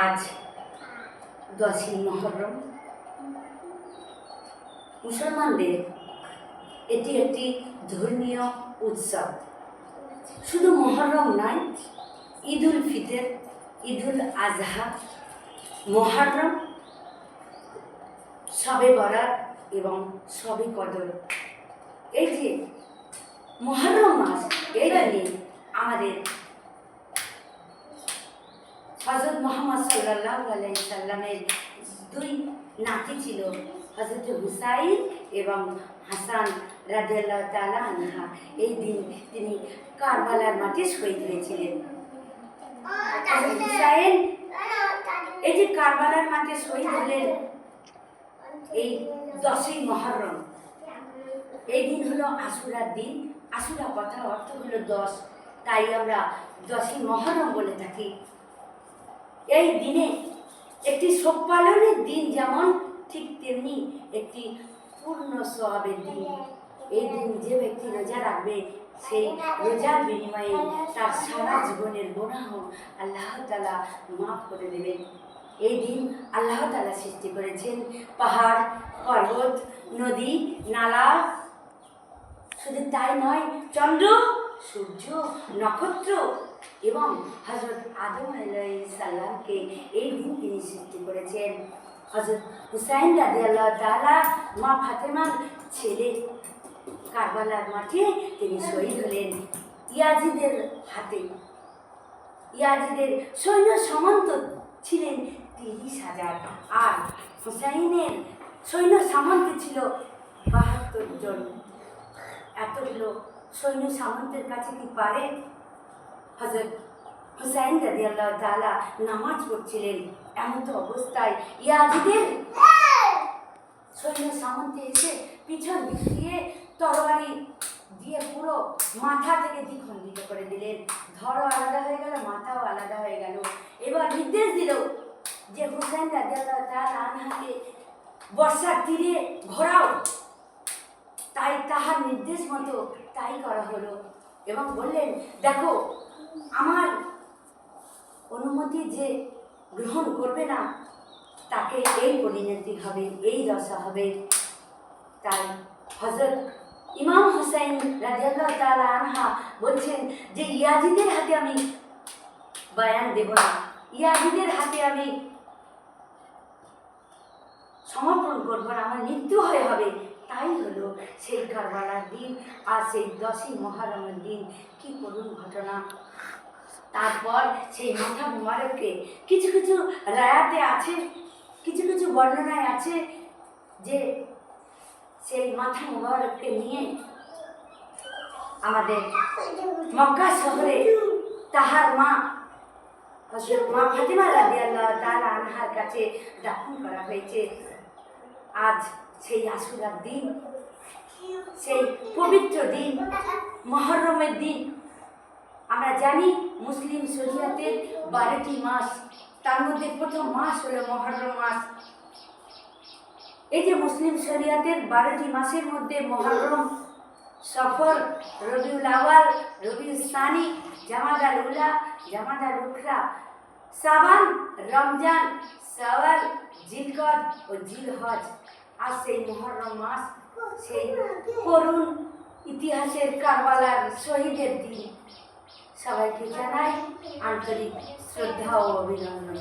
আজ 10ই মুহররম। মুসলমানদের এটি একটি ধর্মীয় উৎসব। শুধু মুহররম নয়, ঈদ উল ফিতর, ঈদ উল আজহা, মুহররম, শবে বরাত এবং শবে কদর। এই যে মুহররম মাস, এই দিনে আমাদের হযরত মুহাম্মদ সাল্লাল্লাহু আলাইহি সাল্লামের দুই নাতি ছিল, হযরত হুসাইন এবং হাসান রাদিয়াল্লাহু তাআলা আনহা। এই দিন তিনি কারবালার মাঠে শহীদ হয়েছিলেন। হযরত হুসাইন এই যে কারবালার মাঠে শহীদ হলেন এই 10ই মুহররম। এই দিন হলো আশুরার দিন। আশুরা কথার অর্থ হলো 10, তাই আমরা 10ই মুহররম বলে থাকি। এই দিনে একটি শোক পালনের দিন যেমন, ঠিক তেমনি একটি পূর্ণ সওয়াবের দিন। এই দিন যে ব্যক্তি রোজা রাখবে, সেই রোজার বিনিময়ে তার সারা জীবনের গুনাহ আল্লাহ তাআলা মাফ করে দেবেন। এই দিন আল্লাহ তাআলা সৃষ্টি করেছেন পাহাড়, পর্বত, নদী, নালা, শুধু তাই নয়, চন্দ্র, সূর্য, নক্ষত্র এবং হযরত আদম আলাইহিস সালামকে এই দিন তিনি সৃষ্টি করেছেন। হযরত হুসাইন রাদিয়াল্লাহু তাআলা মা ফাতেমার ছেলে কারবালার মাঠে তিনি শহীদ হলেন ইয়াজিদের হাতে। ইয়াজিদের সৈন্য সামন্ত ছিলেন 30,000, আর হুসাইনের সৈন্য সামন্ত ছিল 72 জন। এতগুলো সৈন্য সামন্তের কাছে কি পারে? হযরত হুসাইন রাদিয়াল্লাহু তাআলা নামাজ পড়ছিলেন, এমন তো অবস্থায় ইয়াজিদের সৈন্য সামন্তে এসে পিছন দিক দিয়ে তরবারি দিয়ে পুরো মাথা থেকে দ্বিখণ্ডিত করে দিলেন। ধরও আলাদা হয়ে গেল, মাথাও আলাদা হয়ে গেল। এবার নির্দেশ দিল যে হুসাইন রাদিয়াল্লাহু তাআলা আনহাকে বর্ষার তীরে ঘোরাও। তাই তাহার নির্দেশ মতো তাই করা হলো এবং বললেন, দেখো, আমার অনুমতি যে গ্রহণ করবে না, তাকে এই পরিণতি হবে, এই দশা হবে। তাই হযরত ইমাম হুসাইন রাদিয়াল্লাহু তাআলা আনহা বলছেন যে ইয়াজিদের হাতে আমি বয়ান দেব না, ইয়াজিদের হাতে আমি সমর্পণ করবো না, আমার মৃত্যু হয়ে হবে। তাই হলো সেই কারবালার দিন আর সেই 10ই মুহররমের দিন। কি করুণ ঘটনা! তারপর সেই মাথা মুবারককে কিছু কিছু রায়াতে আছে, কিছু কিছু বর্ণনায় আছে যে সেই মাথা মুবারককে নিয়ে আমাদের মক্কা শহরে তাহার মা মা ফাতেমা রাদিয়াল্লাহু তাআলা আনহার কাছে দাফন করা হয়েছে। আজ সেই আশুরার দিন, সেই পবিত্র দিন, মুহররমের দিন। আমরা জানি মুসলিম শরিয়াতের 12টি মাস, তার মধ্যে প্রথম মাস হলো মুহররম মাস। এই যে মুসলিম শরিয়াতের 12টি মাসের মধ্যে মুহররম, সফর, রবিউল আউয়াল, রবিউল সানি, জামাদাল উলা, জামাদাল উখরা, শাবান, রমজান, শাওয়াল, জিলকদ ও জিলহজ। আর সেই মুহররম মাস, সেই করুণ ইতিহাসের কারবালার শহীদের দিন। সবাইকে জানাই আন্তরিক শ্রদ্ধা ও অভিনন্দন।